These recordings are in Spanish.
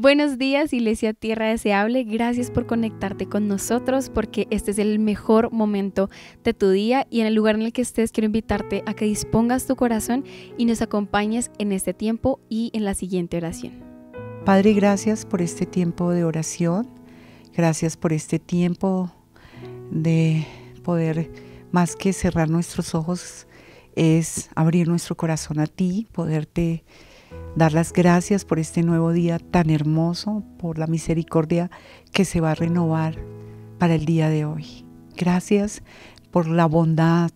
Buenos días, Iglesia Tierra Deseable. Gracias por conectarte con nosotros porque este es el mejor momento de tu día y en el lugar en el que estés quiero invitarte a que dispongas tu corazón y nos acompañes en este tiempo y en la siguiente oración. Padre, gracias por este tiempo de oración. Gracias por este tiempo de poder, más que cerrar nuestros ojos, es abrir nuestro corazón a ti, poderte dar las gracias por este nuevo día tan hermoso, por la misericordia que se va a renovar para el día de hoy. Gracias por la bondad,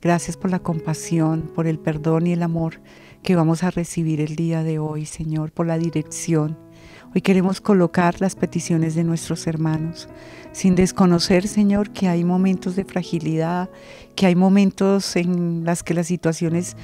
gracias por la compasión, por el perdón y el amor que vamos a recibir el día de hoy, Señor, por la dirección. Hoy queremos colocar las peticiones de nuestros hermanos, sin desconocer, Señor, que hay momentos de fragilidad, que hay momentos en las que las situaciones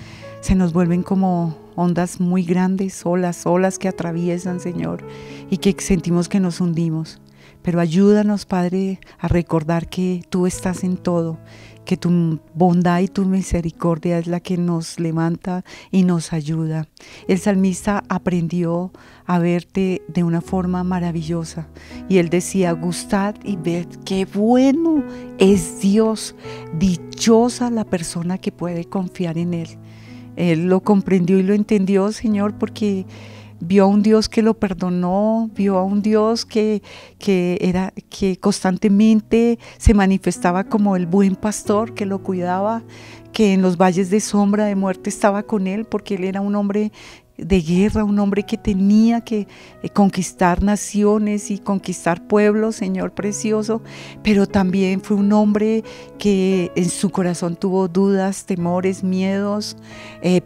se nos vuelven como ondas muy grandes, olas que atraviesan, Señor, y que sentimos que nos hundimos. Pero ayúdanos, Padre, a recordar que tú estás en todo, que tu bondad y tu misericordia es la que nos levanta y nos ayuda. El salmista aprendió a verte de una forma maravillosa y él decía: gustad y ved qué bueno es Dios, dichosa la persona que puede confiar en Él. Él lo comprendió y lo entendió, Señor, porque vio a un Dios que lo perdonó, vio a un Dios que constantemente se manifestaba como el buen pastor que lo cuidaba, que en los valles de sombra de muerte estaba con él, porque él era un hombre de guerra, un hombre que tenía que conquistar naciones y conquistar pueblos, Señor precioso, pero también fue un hombre que en su corazón tuvo dudas, temores, miedos,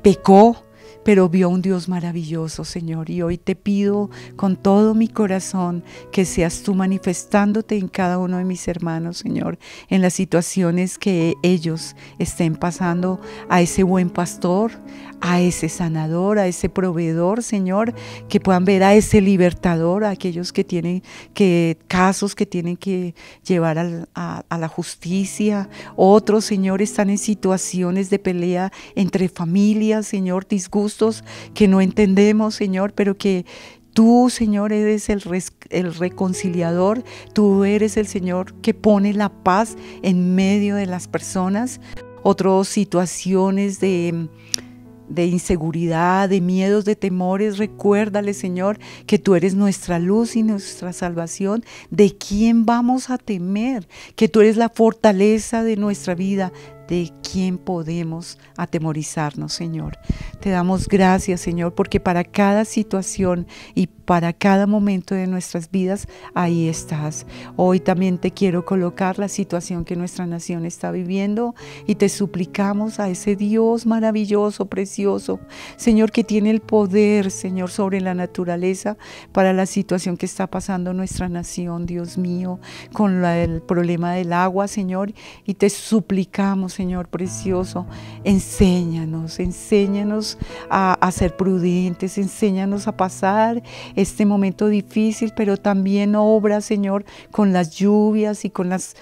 pecó, pero vio a un Dios maravilloso, Señor, y hoy te pido con todo mi corazón que seas tú manifestándote en cada uno de mis hermanos, Señor, en las situaciones que ellos estén pasando, a ese buen pastor, a ese sanador, a ese proveedor, Señor, que puedan ver a ese libertador, a aquellos que tienen casos que tienen que llevar a la justicia. Otros, Señor, están en situaciones de pelea entre familias, Señor, disgustos que no entendemos, Señor, pero que tú, Señor, eres el reconciliador. Tú eres el Señor que pone la paz en medio de las personas. Otras situaciones de inseguridad, de miedos, de temores, recuérdale, Señor, que tú eres nuestra luz y nuestra salvación. ¿De quién vamos a temer? Que tú eres la fortaleza de nuestra vida. ¿De quién podemos atemorizarnos, Señor? Te damos gracias, Señor, porque para cada situación y para cada momento de nuestras vidas, ahí estás. Hoy también te quiero colocar la situación que nuestra nación está viviendo y te suplicamos a ese Dios maravilloso, precioso, Señor, que tiene el poder, Señor, sobre la naturaleza para la situación que está pasando nuestra nación, Dios mío, con el problema del agua, Señor, y te suplicamos, Señor precioso, enséñanos a ser prudentes, enséñanos a pasar este momento difícil, pero también obra, Señor, con las lluvias y con las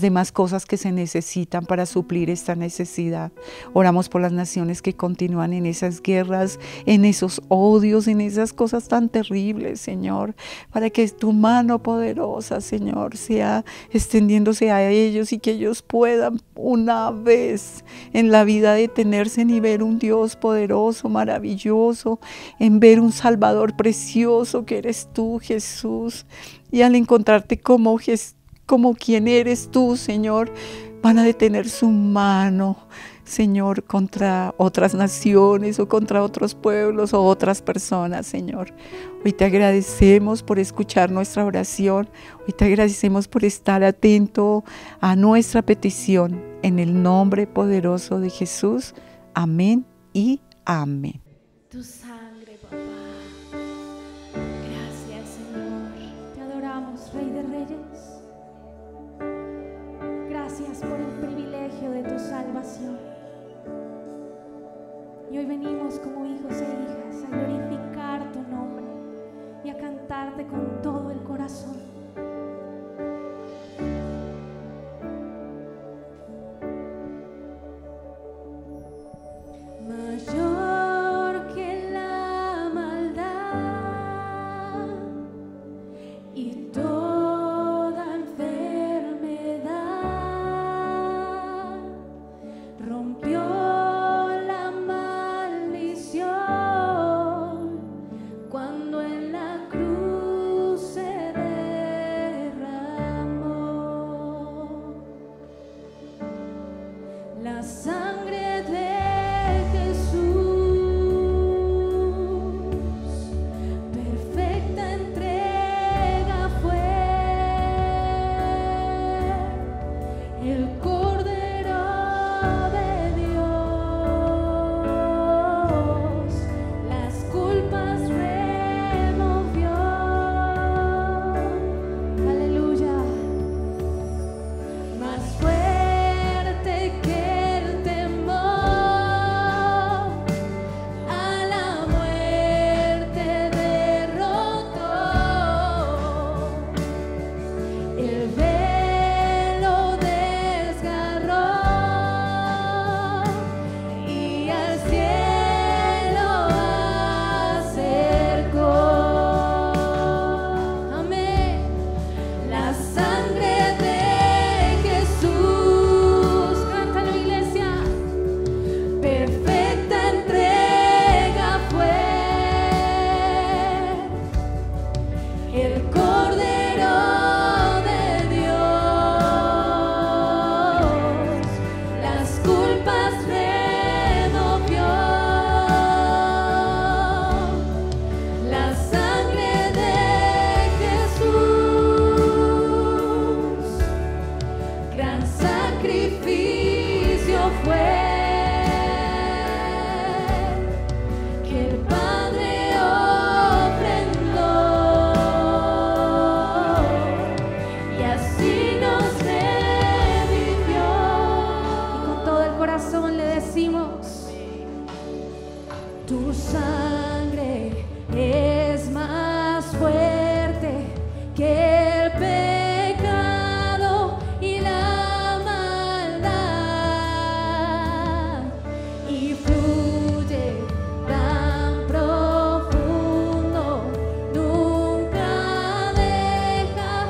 demás cosas que se necesitan para suplir esta necesidad. Oramos por las naciones que continúan en esas guerras, en esos odios, en esas cosas tan terribles, Señor, para que tu mano poderosa, Señor, sea extendiéndose a ellos y que ellos puedan una vez en la vida detenerse y ver un Dios poderoso, maravilloso, en ver un Salvador precioso que eres tú, Jesús, y al encontrarte como quien eres tú, Señor, van a detener su mano, Señor, contra otras naciones o contra otros pueblos o otras personas, Señor. Hoy te agradecemos por escuchar nuestra oración. Hoy te agradecemos por estar atento a nuestra petición. En el nombre poderoso de Jesús. Amén y amén. Tu sangre, papá. Gracias, Señor. Te adoramos, Rey de Reyes. Gracias por el privilegio de tu salvación. Y hoy venimos como hijos e hijas a glorificar tu nombre y a cantarte con todo el corazón. Mayor que la maldad sangre de Jesús, perfecta entrega fue. El Cordero de Dios las culpas removió. Aleluya. Más fuerte que el temor, a la muerte derrotó. El velo desgarró y al cielo acercó. Amén. La sangre de Jesús, cántalo iglesia, perfecta entrega fue. El Cordero de Dios las culpas removió. La sangre de Jesús, gran sacrificio fue, que el Padre ofrendó, y así nos revivió. Y con todo el corazón le decimos: tu sangre es más fuerte que el pecado y la maldad, y fluye tan profundo, nunca deja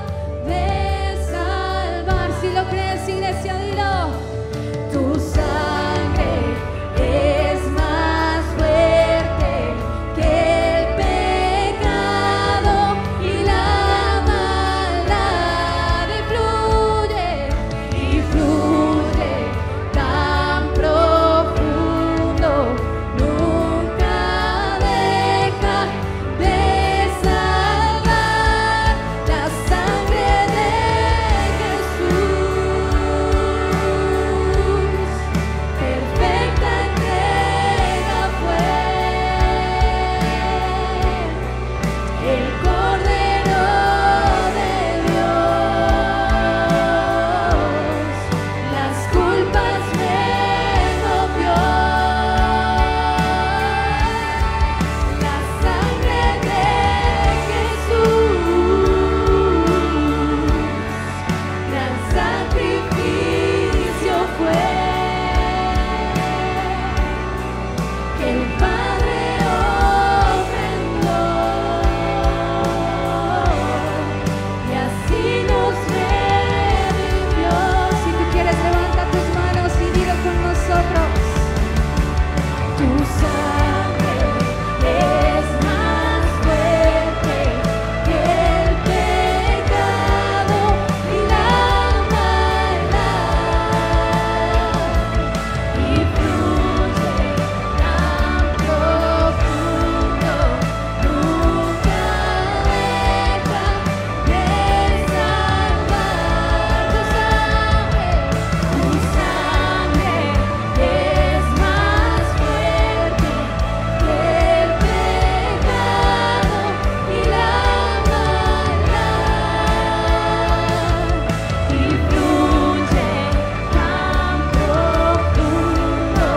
de salvar. Si lo crees, iglesia, dilo. Tu sangre es más fuerte que el pecado y la maldad, y fluye tan profundo, nunca deja de salvar. La sangre de Jesús, perfecta entrega fue. El Cordero de Dios las culpas removió. La sangre de Jesús, gran sacrificio fue, que el Padre ofrendó, y así nos revivió. Si tú quieres, levanta tus manos y dilo con nosotros. Tu sangre es más fuerte que el pecado y la maldad, y fluye tan profundo, nunca deja de salvar. Tu sangre es más fuerte que el pecado y la maldad, y fluye tan profundo,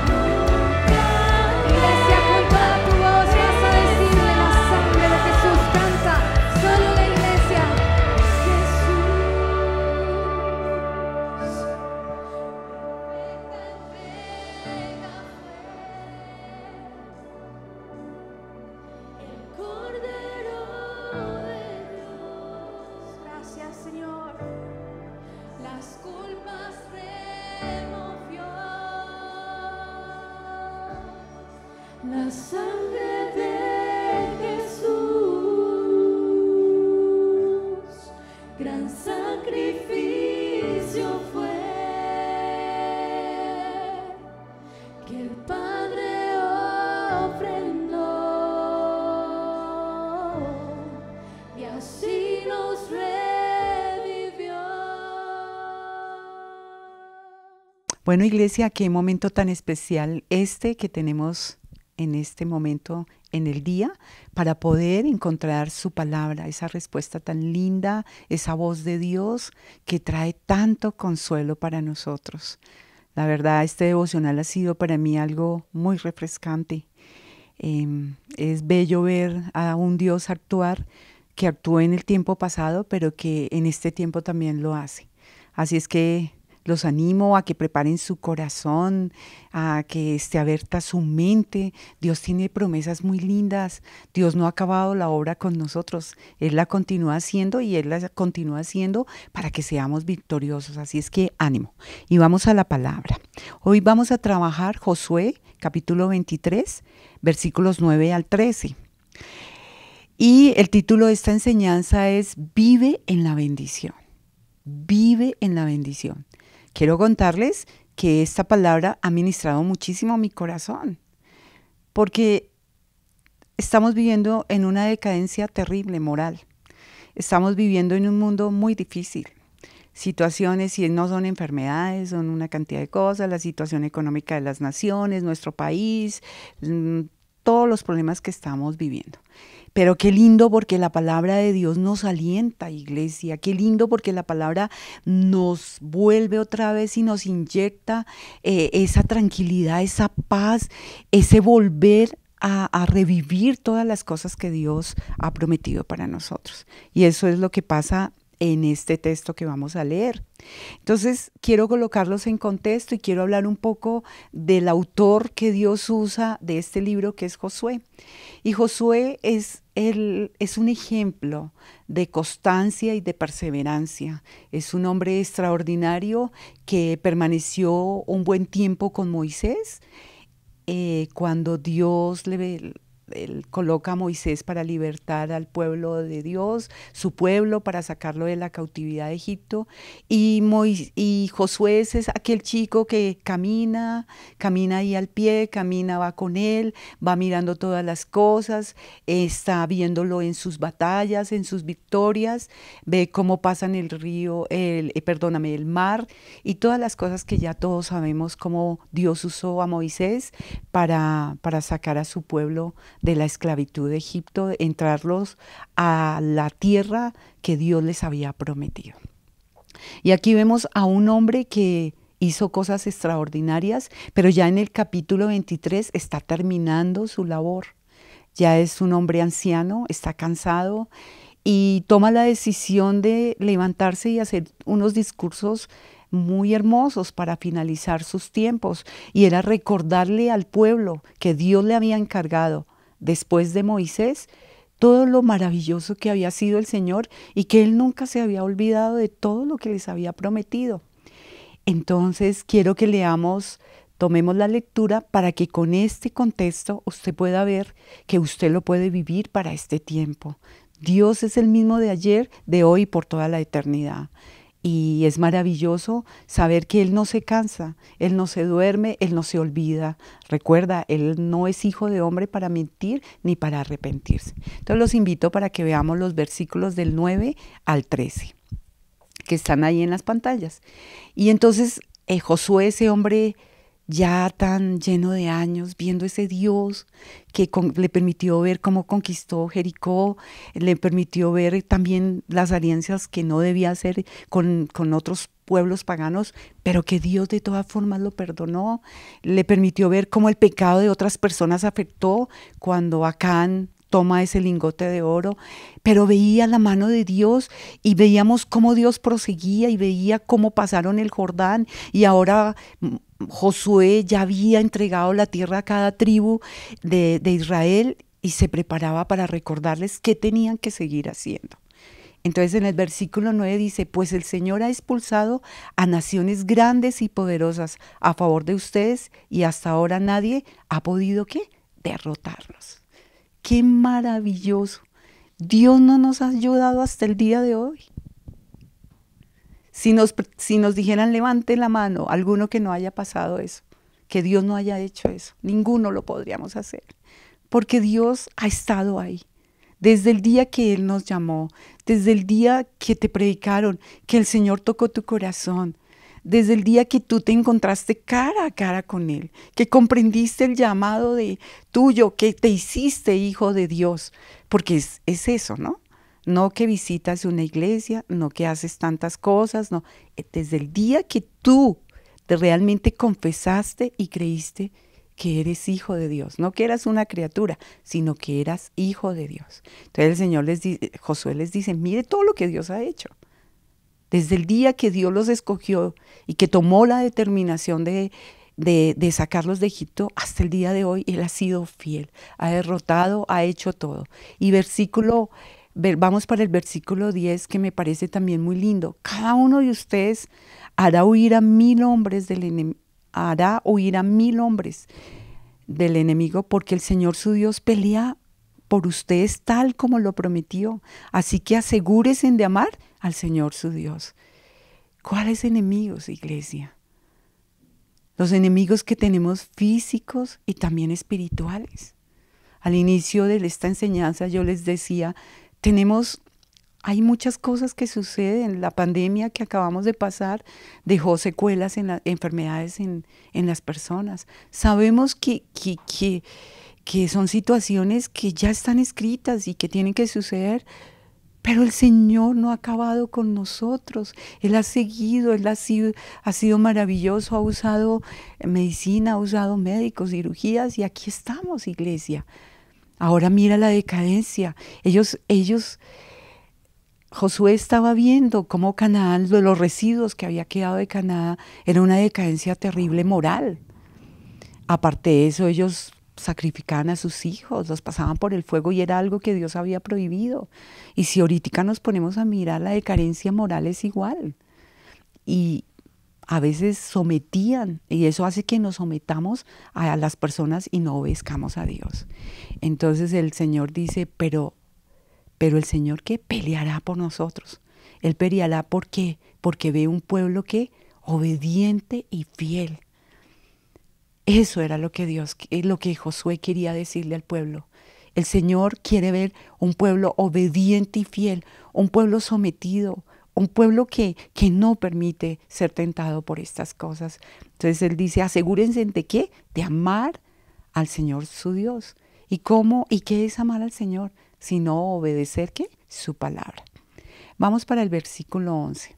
nunca. Iglesia, con toda tu voz vas a decirle: la sangre de Jesús. Canta, solo la iglesia. Jesús, el Cordero de Dios. Gracias, Señor. Las culpas removió. La sangre de Jesús, gran sacrificio fue. Bueno, iglesia, qué momento tan especial que tenemos en este momento en el día para poder encontrar su palabra, esa respuesta tan linda, esa voz de Dios que trae tanto consuelo para nosotros. La verdad, este devocional ha sido para mí algo muy refrescante. Es bello ver a un Dios actuar, que actuó en el tiempo pasado, pero que en este tiempo también lo hace. Así es que los animo a que preparen su corazón, a que esté abierta su mente. Dios tiene promesas muy lindas. Dios no ha acabado la obra con nosotros. Él la continúa haciendo y Él la continúa haciendo para que seamos victoriosos. Así es que ánimo. Y vamos a la palabra. Hoy vamos a trabajar Josué, capítulo 23, versículos 9 al 13. Y el título de esta enseñanza es Vive en la bendición. Vive en la bendición. Quiero contarles que esta palabra ha ministrado muchísimo a mi corazón, porque estamos viviendo en una decadencia terrible moral. Estamos viviendo en un mundo muy difícil. Situaciones, si no son enfermedades, son una cantidad de cosas, la situación económica de las naciones, nuestro país, todos los problemas que estamos viviendo. Pero qué lindo porque la palabra de Dios nos alienta, iglesia. Qué lindo porque la palabra nos vuelve otra vez y nos inyecta esa tranquilidad, esa paz, ese volver a revivir todas las cosas que Dios ha prometido para nosotros. Y eso es lo que pasa en este texto que vamos a leer. Entonces, quiero colocarlos en contexto y quiero hablar un poco del autor que Dios usa de este libro, que es Josué. Y Josué es un ejemplo de constancia y de perseverancia. Es un hombre extraordinario que permaneció un buen tiempo con Moisés cuando Dios él coloca a Moisés para libertar al pueblo de Dios, su pueblo, para sacarlo de la cautividad de Egipto. Y Josué es aquel chico que camina ahí al pie, va con él, va mirando todas las cosas, está viéndolo en sus batallas, en sus victorias, ve cómo pasan el río, el mar, y todas las cosas que ya todos sabemos cómo Dios usó a Moisés para sacar a su pueblo de la esclavitud de Egipto, entrarlos a la tierra que Dios les había prometido. Y aquí vemos a un hombre que hizo cosas extraordinarias, pero ya en el capítulo 23 está terminando su labor. Ya es un hombre anciano, está cansado y toma la decisión de levantarse y hacer unos discursos muy hermosos para finalizar sus tiempos, y era recordarle al pueblo que Dios le había encargado después de Moisés todo lo maravilloso que había sido el Señor y que Él nunca se había olvidado de todo lo que les había prometido. Entonces quiero que tomemos la lectura para que con este contexto usted pueda ver que usted lo puede vivir para este tiempo. Dios es el mismo de ayer, de hoy y por toda la eternidad. Y es maravilloso saber que Él no se cansa, Él no se duerme, Él no se olvida. Recuerda, Él no es hijo de hombre para mentir ni para arrepentirse. Entonces los invito para que veamos los versículos del 9 al 13, que están ahí en las pantallas. Y entonces Josué, ese hombre ya tan lleno de años, viendo ese Dios que le permitió ver cómo conquistó Jericó, le permitió ver también las alianzas que no debía hacer con otros pueblos paganos, pero que Dios de todas formas lo perdonó, le permitió ver cómo el pecado de otras personas afectó cuando Acán toma ese lingote de oro, pero veía la mano de Dios y veíamos cómo Dios proseguía y veía cómo pasaron el Jordán, y ahora Josué ya había entregado la tierra a cada tribu de Israel y se preparaba para recordarles qué tenían que seguir haciendo. Entonces en el versículo 9 dice, pues el Señor ha expulsado a naciones grandes y poderosas a favor de ustedes, y hasta ahora nadie ha podido, ¿qué?, derrotarlos. ¡Qué maravilloso! Dios no nos ha ayudado hasta el día de hoy. Si nos dijeran, levante la mano, alguno que no haya pasado eso, que Dios no haya hecho eso, ninguno lo podríamos hacer, porque Dios ha estado ahí. Desde el día que Él nos llamó, desde el día que te predicaron, que el Señor tocó tu corazón, desde el día que tú te encontraste cara a cara con Él, que comprendiste el llamado de tuyo, que te hiciste hijo de Dios, porque es eso, ¿no? No que visitas una iglesia, no que haces tantas cosas, no. Desde el día que tú te realmente confesaste y creíste que eres hijo de Dios, no que eras una criatura, sino que eras hijo de Dios. Entonces el Señor Josué les dice, mire todo lo que Dios ha hecho. Desde el día que Dios los escogió y que tomó la determinación de sacarlos de Egipto, hasta el día de hoy, Él ha sido fiel, ha derrotado, ha hecho todo. Y vamos para el versículo 10, que me parece también muy lindo. Cada uno de ustedes hará huir a 1000 hombres del enemigo, porque el Señor su Dios pelea por ustedes tal como lo prometió. Así que asegúrense de amar al Señor su Dios. ¿Cuáles enemigos, iglesia? Los enemigos que tenemos físicos y también espirituales. Al inicio de esta enseñanza yo les decía, hay muchas cosas que suceden. La pandemia que acabamos de pasar dejó secuelas en las enfermedades en las personas. Sabemos que son situaciones que ya están escritas y que tienen que suceder, pero el Señor no ha acabado con nosotros. Él ha seguido, Él ha sido maravilloso, ha usado medicina, ha usado médicos, cirugías, y aquí estamos, iglesia. Ahora mira la decadencia. Josué estaba viendo cómo Canaán, los residuos que había quedado de Canaán, era una decadencia terrible moral. Aparte de eso, ellos sacrificaban a sus hijos, los pasaban por el fuego y era algo que Dios había prohibido. Y si ahorita nos ponemos a mirar, la decadencia moral es igual. Y a veces sometían, y eso hace que nos sometamos a las personas y no obedezcamos a Dios. Entonces el Señor dice, pero el Señor, ¿qué? Peleará por nosotros. Él peleará, ¿por qué? Porque ve un pueblo que obediente y fiel. Eso era lo que Josué quería decirle al pueblo. El Señor quiere ver un pueblo obediente y fiel, un pueblo sometido, un pueblo que no permite ser tentado por estas cosas. Entonces Él dice, asegúrense de ¿qué? De amar al Señor su Dios. ¿Y cómo? ¿Y qué es amar al Señor? Sino obedecer ¿qué? Su palabra. Vamos para el versículo 11.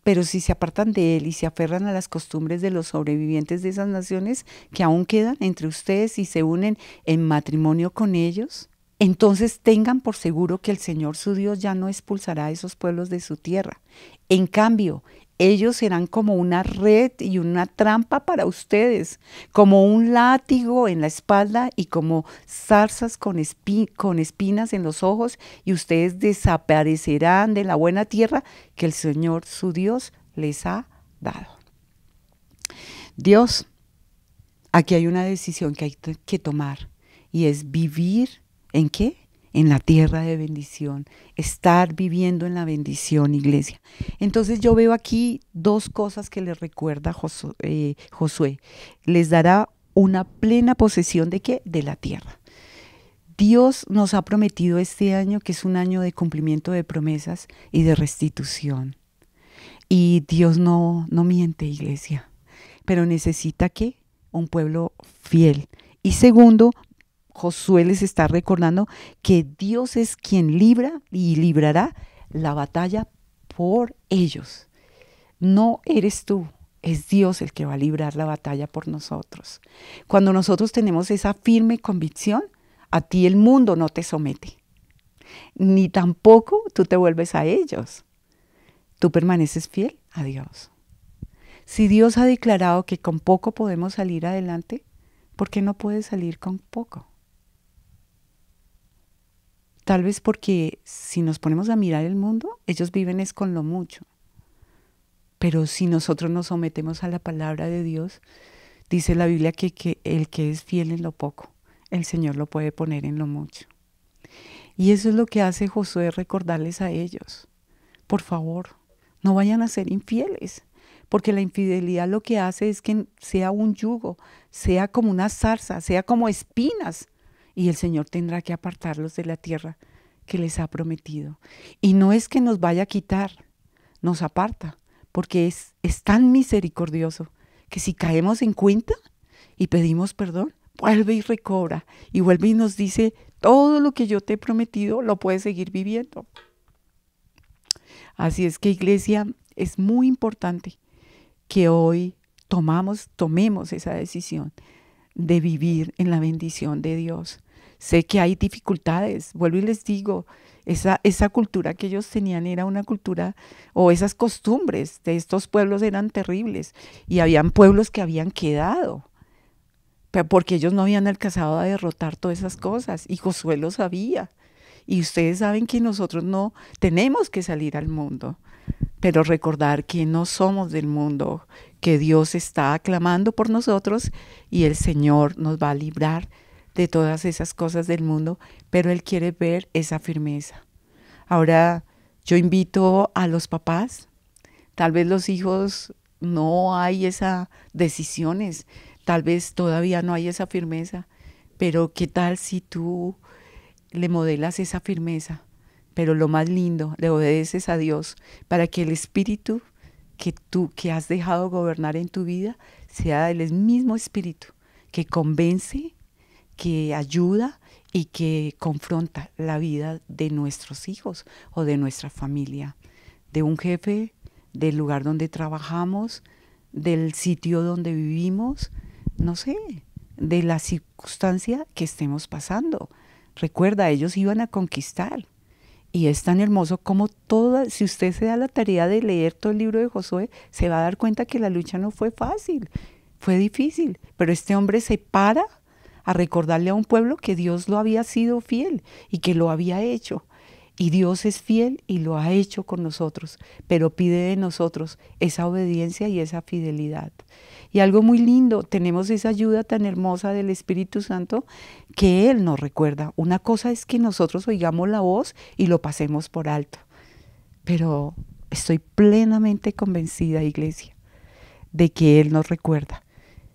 Pero si se apartan de Él y se aferran a las costumbres de los sobrevivientes de esas naciones que aún quedan entre ustedes y se unen en matrimonio con ellos, entonces tengan por seguro que el Señor su Dios ya no expulsará a esos pueblos de su tierra. En cambio, ellos serán como una red y una trampa para ustedes, como un látigo en la espalda y como zarzas con espinas en los ojos, y ustedes desaparecerán de la buena tierra que el Señor su Dios les ha dado. Dios, aquí hay una decisión que hay que tomar, y es vivir ¿en qué? En la tierra de bendición, estar viviendo en la bendición, iglesia. Entonces yo veo aquí dos cosas que les recuerda Josué. Les dará una plena posesión ¿de qué? De la tierra. Dios nos ha prometido este año que es un año de cumplimiento de promesas y de restitución. Y Dios no miente, iglesia, pero necesita ¿qué? Un pueblo fiel. Y segundo, Josué les está recordando que Dios es quien libra y librará la batalla por ellos. No eres tú, es Dios el que va a librar la batalla por nosotros. Cuando nosotros tenemos esa firme convicción, a ti el mundo no te somete, ni tampoco tú te vuelves a ellos. Tú permaneces fiel a Dios. Si Dios ha declarado que con poco podemos salir adelante, ¿por qué no puedes salir con poco? Tal vez porque si nos ponemos a mirar el mundo, ellos viven es con lo mucho. Pero si nosotros nos sometemos a la palabra de Dios, dice la Biblia que el que es fiel en lo poco, el Señor lo puede poner en lo mucho. Y eso es lo que hace Josué, recordarles a ellos. Por favor, no vayan a ser infieles, porque la infidelidad lo que hace es que sea un yugo, sea como una zarza, sea como espinas. Y el Señor tendrá que apartarlos de la tierra que les ha prometido. Y no es que nos vaya a quitar, nos aparta, porque es tan misericordioso que si caemos en cuenta y pedimos perdón, vuelve y recobra y vuelve y nos dice, todo lo que yo te he prometido lo puedes seguir viviendo. Así es que, iglesia, es muy importante que hoy tomemos esa decisión de vivir en la bendición de Dios. Sé que hay dificultades, vuelvo y les digo, esa cultura que ellos tenían era una cultura, o esas costumbres de estos pueblos eran terribles, y habían pueblos que habían quedado, porque ellos no habían alcanzado a derrotar todas esas cosas, y Josué lo sabía. Y ustedes saben que nosotros no tenemos que salir al mundo, pero recordar que no somos del mundo, que Dios está clamando por nosotros y el Señor nos va a librar de todas esas cosas del mundo, pero Él quiere ver esa firmeza. Ahora, yo invito a los papás, tal vez los hijos no hay esas decisiones, tal vez todavía no hay esa firmeza, pero ¿qué tal si tú le modelas esa firmeza? Pero lo más lindo, le obedeces a Dios para que el espíritu que has dejado gobernar en tu vida sea el mismo espíritu que convence, que ayuda y que confronta la vida de nuestros hijos o de nuestra familia, de un jefe, del lugar donde trabajamos, del sitio donde vivimos, no sé, de la circunstancia que estemos pasando. Recuerda, ellos iban a conquistar. Y es tan hermoso como si usted se da la tarea de leer todo el libro de Josué, se va a dar cuenta que la lucha no fue fácil, fue difícil. Pero este hombre se para a recordarle a un pueblo que Dios lo había sido fiel y que lo había hecho. Y Dios es fiel y lo ha hecho con nosotros, pero pide de nosotros esa obediencia y esa fidelidad. Y algo muy lindo, tenemos esa ayuda tan hermosa del Espíritu Santo que Él nos recuerda. Una cosa es que nosotros oigamos la voz y lo pasemos por alto, pero estoy plenamente convencida, iglesia, de que Él nos recuerda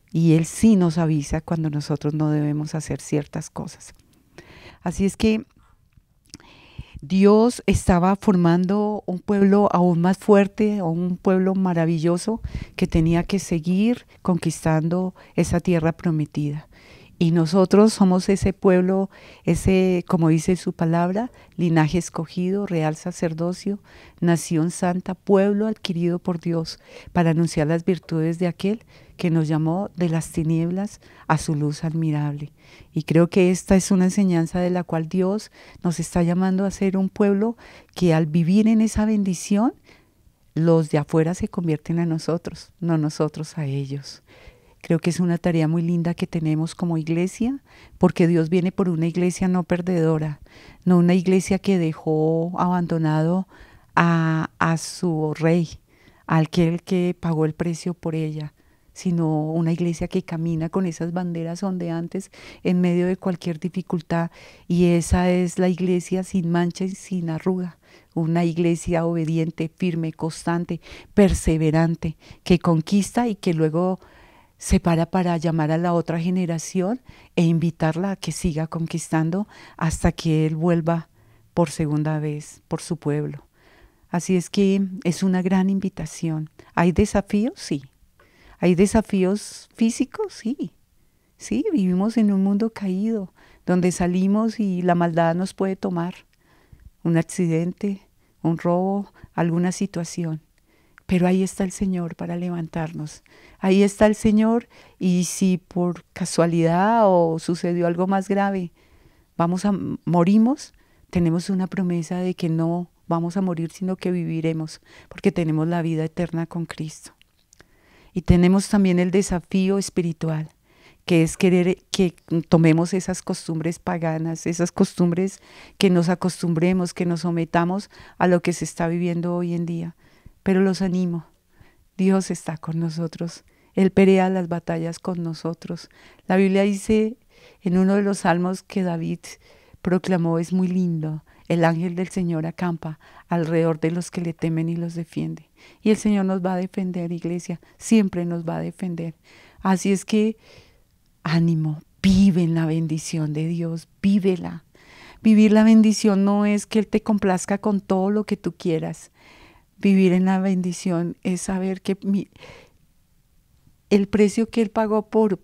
y Él sí nos avisa cuando nosotros no debemos hacer ciertas cosas. Así es que Dios estaba formando un pueblo aún más fuerte, un pueblo maravilloso que tenía que seguir conquistando esa tierra prometida. Y nosotros somos ese pueblo, ese, como dice su palabra, linaje escogido, real sacerdocio, nación santa, pueblo adquirido por Dios, para anunciar las virtudes de aquel que nos llamó de las tinieblas a su luz admirable. Y creo que esta es una enseñanza de la cual Dios nos está llamando a ser un pueblo que al vivir en esa bendición, los de afuera se convierten a nosotros, no nosotros a ellos. Creo que es una tarea muy linda que tenemos como iglesia, porque Dios viene por una iglesia no perdedora, no una iglesia que dejó abandonado a su rey, a aquel que pagó el precio por ella, sino una iglesia que camina con esas banderas ondeantes en medio de cualquier dificultad, y esa es la iglesia sin mancha y sin arruga. Una iglesia obediente, firme, constante, perseverante, que conquista y que luego se para llamar a la otra generación e invitarla a que siga conquistando hasta que Él vuelva por segunda vez por su pueblo. Así es que es una gran invitación. ¿Hay desafíos? Sí. ¿Hay desafíos físicos? Sí. Sí, vivimos en un mundo caído, donde salimos y la maldad nos puede tomar. Un accidente, un robo, alguna situación. Pero ahí está el Señor para levantarnos. Ahí está el Señor, y si por casualidad o sucedió algo más grave, morimos, tenemos una promesa de que no vamos a morir, sino que viviremos, porque tenemos la vida eterna con Cristo. Y tenemos también el desafío espiritual, que es querer que tomemos esas costumbres paganas, esas costumbres, que nos acostumbremos, que nos sometamos a lo que se está viviendo hoy en día. Pero los animo, Dios está con nosotros, Él pelea las batallas con nosotros. La Biblia dice en uno de los salmos que David proclamó, es muy lindo: el ángel del Señor acampa alrededor de los que le temen y los defiende. Y el Señor nos va a defender, iglesia, siempre nos va a defender. Así es que ánimo, vive en la bendición de Dios, vívela. Vivir la bendición no es que Él te complazca con todo lo que tú quieras. vivir en la bendición es saber que el precio que Él pagó por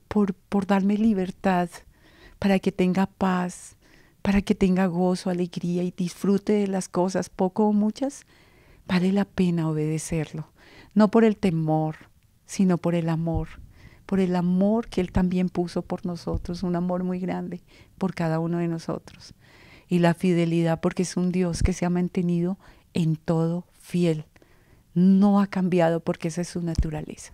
darme libertad, para que tenga paz, para que tenga gozo, alegría y disfrute de las cosas, poco o muchas, vale la pena obedecerlo. No por el temor, sino por el amor que Él también puso por nosotros, un amor muy grande por cada uno de nosotros. Y la fidelidad, porque es un Dios que se ha mantenido en todo fiel. No ha cambiado porque esa es su naturaleza.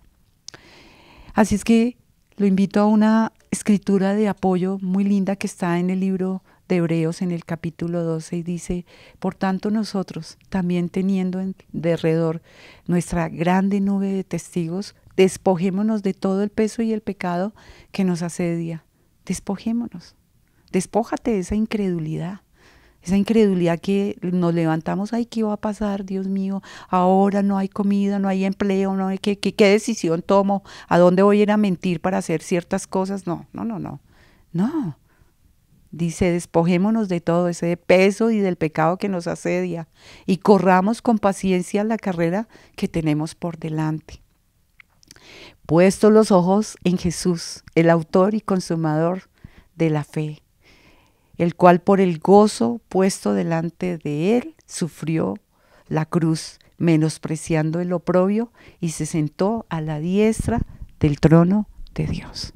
Así es que lo invito a una escritura de apoyo muy linda que está en el libro de Hebreos en el capítulo 12 y dice: por tanto nosotros, también teniendo en derredor nuestra grande nube de testigos, despojémonos de todo el peso y el pecado que nos asedia. Despojémonos. Despójate de esa incredulidad que nos levantamos, ay, ¿qué va a pasar? Dios mío, ahora no hay comida, no hay empleo, no hay ¿qué decisión tomo? ¿A dónde voy a ir a mentir para hacer ciertas cosas? No. Dice, despojémonos de todo ese peso y del pecado que nos asedia y corramos con paciencia la carrera que tenemos por delante. Puestos los ojos en Jesús, el autor y consumador de la fe, el cual por el gozo puesto delante de Él sufrió la cruz, menospreciando el oprobio, y se sentó a la diestra del trono de Dios.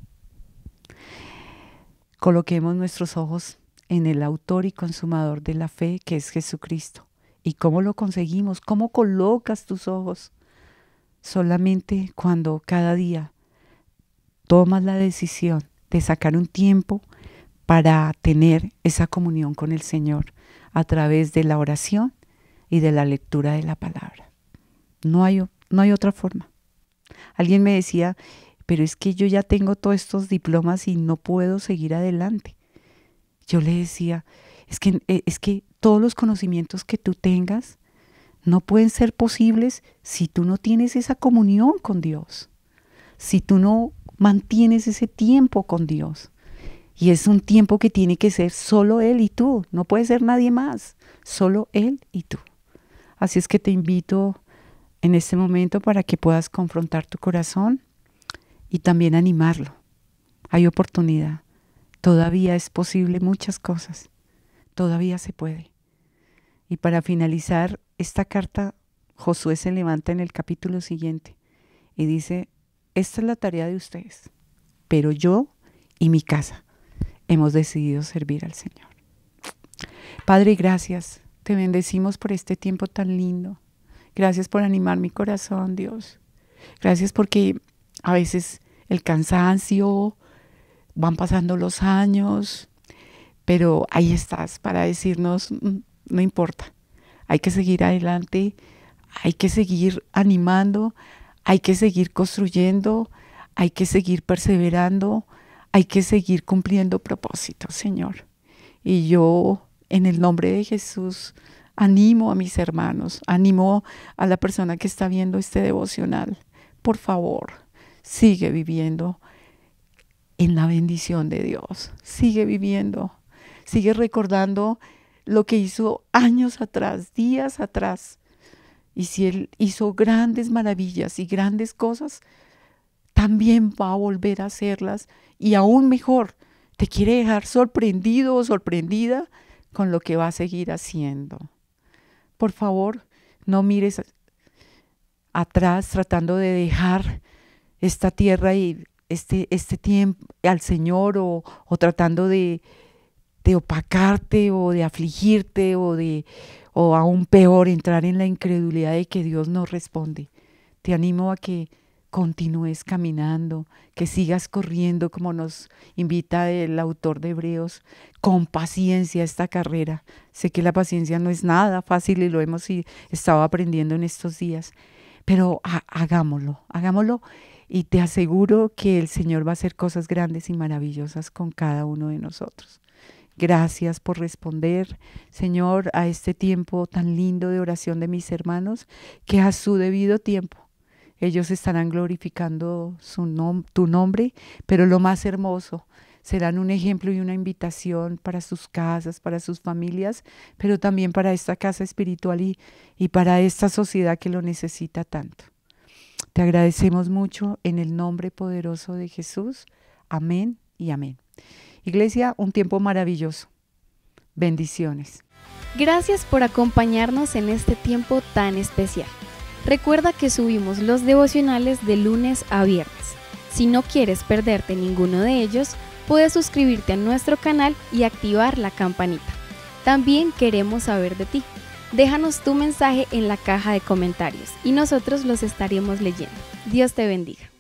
Coloquemos nuestros ojos en el autor y consumador de la fe, que es Jesucristo. ¿Y cómo lo conseguimos? ¿Cómo colocas tus ojos? Solamente cuando cada día tomas la decisión de sacar un tiempo para tener esa comunión con el Señor a través de la oración y de la lectura de la palabra. No hay otra forma. Alguien me decía, pero es que yo ya tengo todos estos diplomas y no puedo seguir adelante. Yo le decía, es que todos los conocimientos que tú tengas no pueden ser posibles si tú no tienes esa comunión con Dios, si tú no mantienes ese tiempo con Dios. Y es un tiempo que tiene que ser solo Él y tú, no puede ser nadie más, solo Él y tú. Así es que te invito en este momento para que puedas confrontar tu corazón y también animarlo. Hay oportunidad, todavía es posible muchas cosas, todavía se puede. Y para finalizar esta carta, Josué se levanta en el capítulo siguiente y dice, esta es la tarea de ustedes, pero yo y mi casa hemos decidido servir al Señor. Padre, gracias. Te bendecimos por este tiempo tan lindo. Gracias por animar mi corazón, Dios. Gracias porque a veces el cansancio, van pasando los años, pero ahí estás para decirnos, no importa. Hay que seguir adelante, hay que seguir animando, hay que seguir construyendo, hay que seguir perseverando, hay que seguir cumpliendo propósitos, Señor. Y yo, en el nombre de Jesús, animo a mis hermanos, animo a la persona que está viendo este devocional. Por favor, sigue viviendo en la bendición de Dios. Sigue viviendo, sigue recordando lo que hizo años atrás, días atrás. Y si Él hizo grandes maravillas y grandes cosas, también va a volver a hacerlas y aún mejor, te quiere dejar sorprendido o sorprendida con lo que va a seguir haciendo. Por favor, no mires atrás tratando de dejar esta tierra y este tiempo al Señor o tratando de opacarte o de afligirte o aún peor entrar en la incredulidad de que Dios no responde. Te animo a que continúes caminando, que sigas corriendo como nos invita el autor de Hebreos, con paciencia esta carrera. Sé que la paciencia no es nada fácil y lo hemos estado aprendiendo en estos días, pero hagámoslo y te aseguro que el Señor va a hacer cosas grandes y maravillosas con cada uno de nosotros. Gracias por responder, Señor, a este tiempo tan lindo de oración de mis hermanos, que a su debido tiempo ellos estarán glorificando tu nombre, pero lo más hermoso, serán un ejemplo y una invitación para sus casas, para sus familias, pero también para esta casa espiritual y para esta sociedad que lo necesita tanto. Te agradecemos mucho en el nombre poderoso de Jesús. Amén y amén. Iglesia, un tiempo maravilloso. Bendiciones. Gracias por acompañarnos en este tiempo tan especial. Recuerda que subimos los devocionales de lunes a viernes. Si no quieres perderte ninguno de ellos, puedes suscribirte a nuestro canal y activar la campanita. También queremos saber de ti. Déjanos tu mensaje en la caja de comentarios y nosotros los estaremos leyendo. Dios te bendiga.